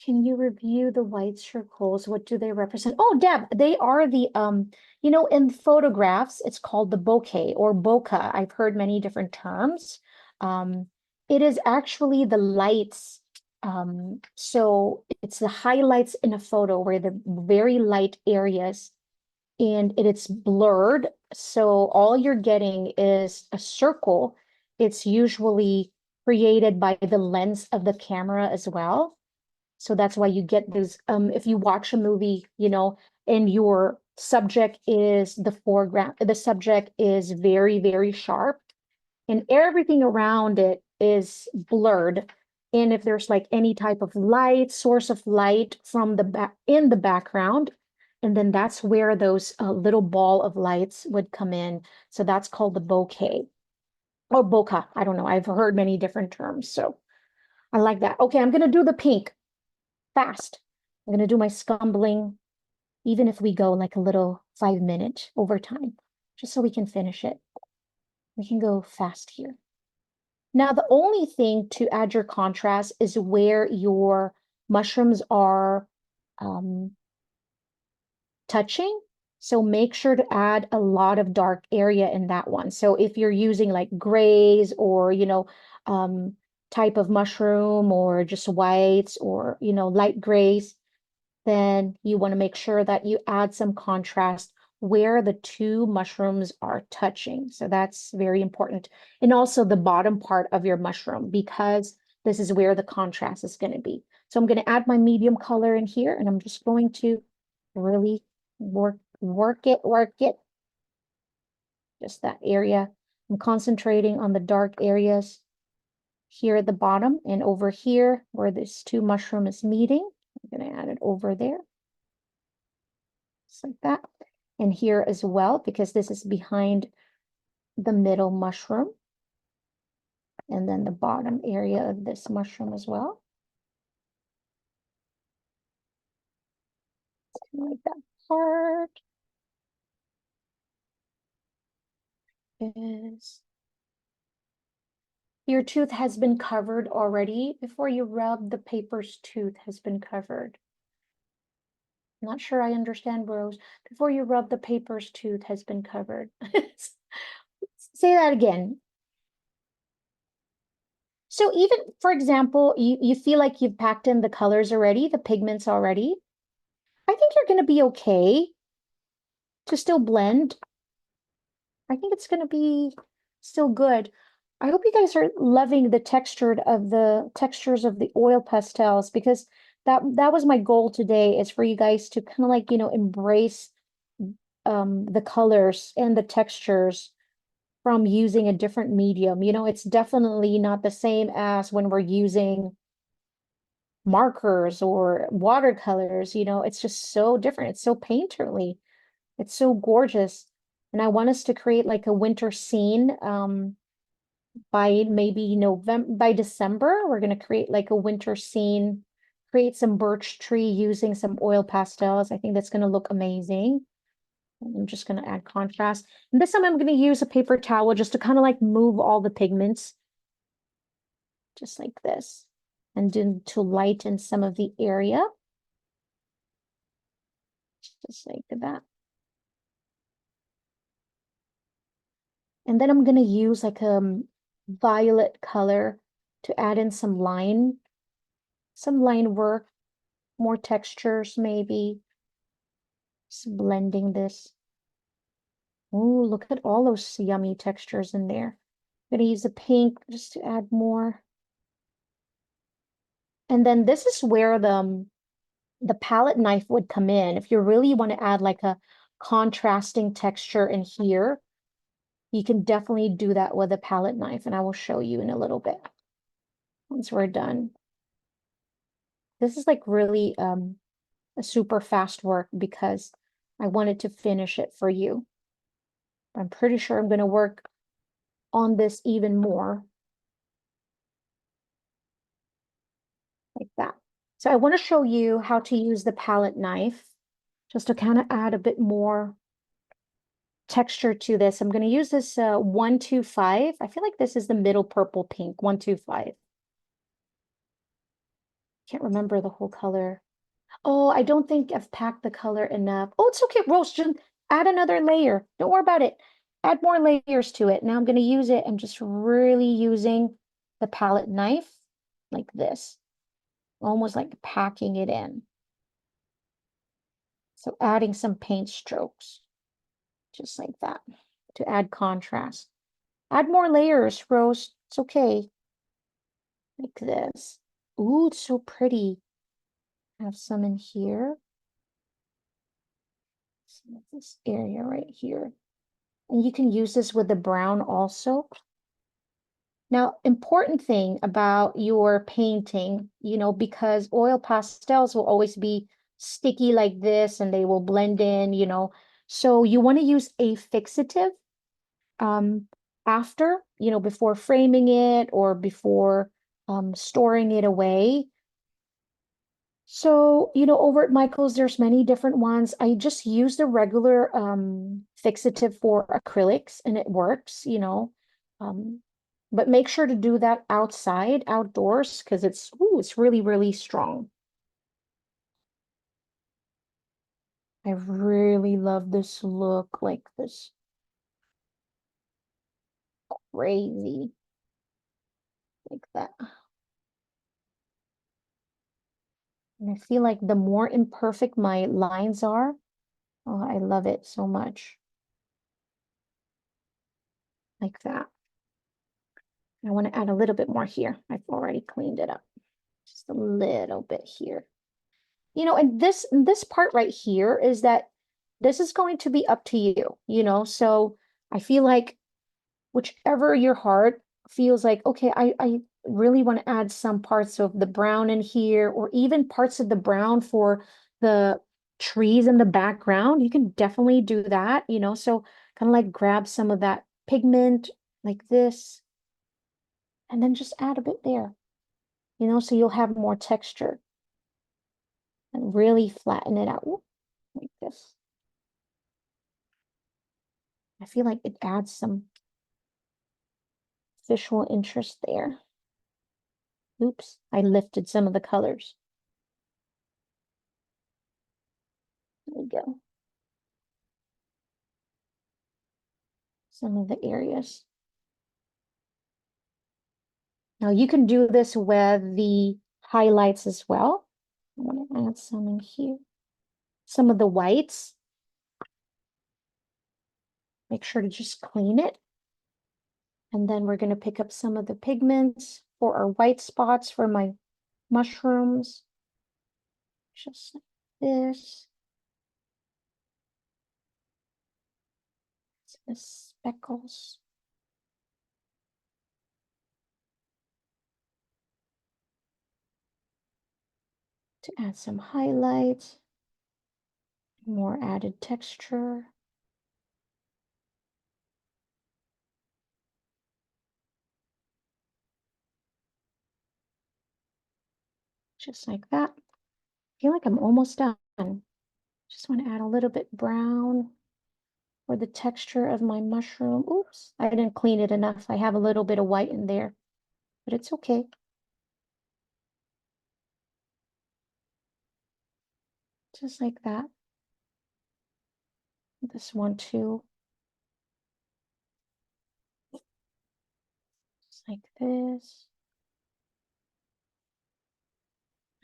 Can you review the white circles? What do they represent? Oh, Deb, they are the in photographs, it's called the bokeh or bokeh. I've heard many different terms. Um, it is actually the lights. So it's the highlights in a photo where the very light areas and it's blurred. So all you're getting is a circle. It's usually created by the lens of the camera as well. So that's why you get this. If you watch a movie, and your subject is the foreground, the subject is very, very sharp, and everything around it is blurred. And if there's like any type of light, source of light from the back in the background, and then that's where those little ball of lights would come in. So that's called the bokeh or bokeh. I don't know. I've heard many different terms. So I like that. Okay, I'm gonna do the pink fast. I'm gonna do my scumbling, even if we go like a little 5 minute overtime, just so we can finish it. We can go fast here. Now, the only thing to add your contrast is where your mushrooms are um, touching. So make sure to add a lot of dark area in that one. So if you're using like grays or, um, type of mushroom or just whites or, light grays, then you want to make sure that you add some contrast where the two mushrooms are touching. So that's very important. And also the bottom part of your mushroom, because this is where the contrast is going to be. So I'm going to add my medium color in here, and I'm just going to really work it. Just that area. I'm concentrating on the dark areas here at the bottom and over here where this two mushroom is meeting. I'm going to add it over there. Just like that. and here as well, because this is behind the middle mushroom. And then the bottom area of this mushroom as well. Like that part is. Your tooth has been covered already. Before you rub, the paper's tooth has been covered. I'm not sure I understand, Rose. Before you rub, the paper's tooth has been covered. Say that again. So even, for example, you feel like you've packed in the colors already, the pigments already. I think you're going to be okay to still blend. I think it's going to be still good. I hope you guys are loving the textures of the oil pastels, because that was my goal today, is for you guys to kind of like, embrace the colors and the textures from using a different medium. It's definitely not the same as when we're using markers or watercolors. It's just so different. It's so painterly. It's so gorgeous. And I want us to create like a winter scene. By maybe November, by December, we're going to create like a winter scene, create some birch tree using some oil pastels. I think that's going to look amazing. I'm just going to add contrast. And this time I'm going to use a paper towel just to kind of like move all the pigments, just like this, and then to lighten some of the area, just like that. And then I'm going to use like a violet color to add in some line work, more textures maybe. Just blending this. Oh, look at all those yummy textures in there. I'm gonna use a pink just to add more. And then this is where the palette knife would come in. If you really want to add like a contrasting texture in here, you can definitely do that with a palette knife, and I will show you in a little bit once we're done. This is like really a super fast work because I wanted to finish it for you. I'm pretty sure I'm going to work on this even more, like that. So I want to show you how to use the palette knife just to kind of add a bit more texture to this. I'm going to use this 125. I feel like this is the middle purple pink, 125. Can't remember the whole color. Oh, I don't think I've packed the color enough. Oh, it's okay, Rose, just add another layer. Don't worry about it. Add more layers to it. Now I'm going to use it. I'm just really using the palette knife like this, almost like packing it in. So adding some paint strokes, just like that, to add contrast. Add more layers, Rose. It's okay. Like this. Ooh, it's so pretty. Have some in here. Some of this area right here. And you can use this with the brown also. Now, important thing about your painting, because oil pastels will always be sticky like this and they will blend in. So you want to use a fixative after, before framing it or before storing it away. So, over at Michael's, there's many different ones. I just use the regular fixative for acrylics and it works. Um, but make sure to do that outdoors, because it's really, really strong. I really love this look, like this crazy, like that. And I feel like the more imperfect my lines are, oh, I love it so much. Like that. I want to add a little bit more here. I've already cleaned it up. Just a little bit here. And this part right here is that this is going to be up to you. So I feel like whichever your heart feels like, okay, I really want to add some parts of the brown in here, or even parts of the brown for the trees in the background, you can definitely do that, so kind of like grab some of that pigment like this, and then just add a bit there, so you'll have more texture and really flatten it out like this. I feel like it adds some visual interest there. Oops, I lifted some of the colors. There we go. Some of the areas. Now you can do this with the highlights as well. I'm going to add some in here. Some of the whites. Make sure to just clean it. And then we're going to pick up some of the pigments for our white spots for my mushrooms. Just like this. The speckles. To add some highlights. More added texture. Just like that. I feel like I'm almost done. Just want to add a little bit brown for the texture of my mushroom. Oops, I didn't clean it enough. I have a little bit of white in there, but it's okay. Just like that. This one too. Just like this.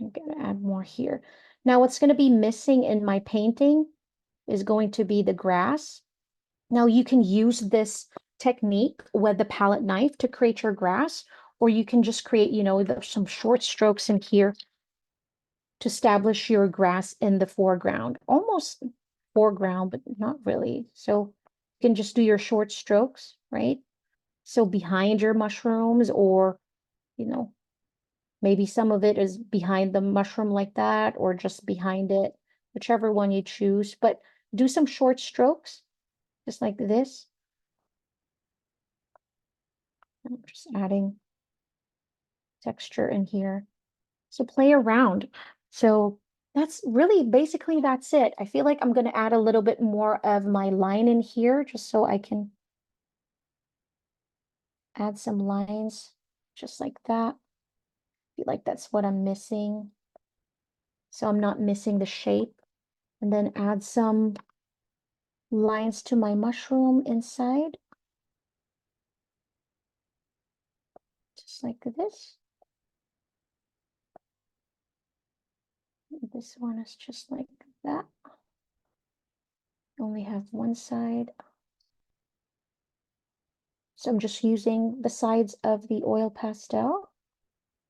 I'm gonna add more here. Now what's gonna be missing in my painting is going to be the grass. Now you can use this technique with the palette knife to create your grass, or you can just create, some short strokes in here to establish your grass in the foreground, almost foreground, but not really. So you can just do your short strokes, right? So behind your mushrooms, or, maybe some of it is behind the mushroom like that, or just behind it, whichever one you choose. But do some short strokes, just like this. I'm just adding texture in here. So play around. So that's really basically that's it. I feel like I'm going to add a little bit more of my line in here just so I can add some lines just like that. I feel like that's what I'm missing. So I'm not missing the shape. And then add some lines to my mushroom inside. Just like this. This one is just like that. Only have one side. So I'm just using the sides of the oil pastel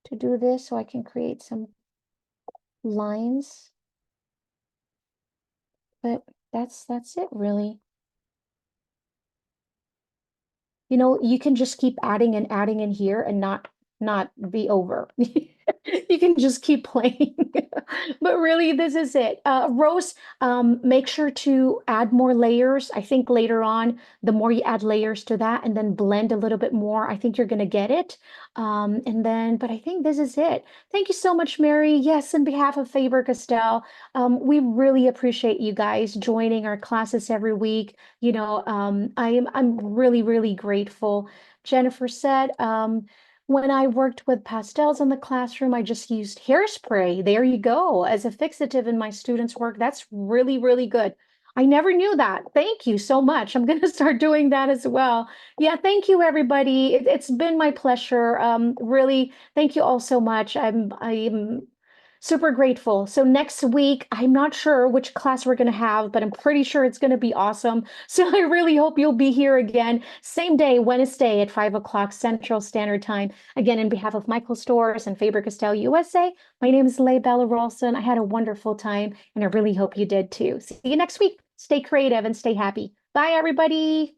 to do this so I can create some lines. But that's it really. You can just keep adding and adding in here and not be over. You can just keep playing. But really, this is it. Rose, make sure to add more layers. I think later on, the more you add layers to that and then blend a little bit more, I think you're going to get it. But I think this is it. Thank you so much, Mary. Yes, on behalf of Faber-Castell, we really appreciate you guys joining our classes every week. I'm really, really grateful. Jennifer said, when I worked with pastels in the classroom, I just used hairspray. There you go, as a fixative in my students' work. That's really, really good. I never knew that. Thank you so much. I'm going to start doing that as well. Yeah, thank you, everybody. It's been my pleasure. Really, thank you all so much. I'm super grateful. So next week, I'm not sure which class we're going to have, but I'm pretty sure it's going to be awesome. So I really hope you'll be here again, same day, Wednesday at 5 o'clock Central Standard Time. Again, in behalf of Michael Stores and Faber-Castell USA, my name is Leigh Bella Rolson. I had a wonderful time, and I really hope you did too. See you next week. Stay creative and stay happy. Bye, everybody.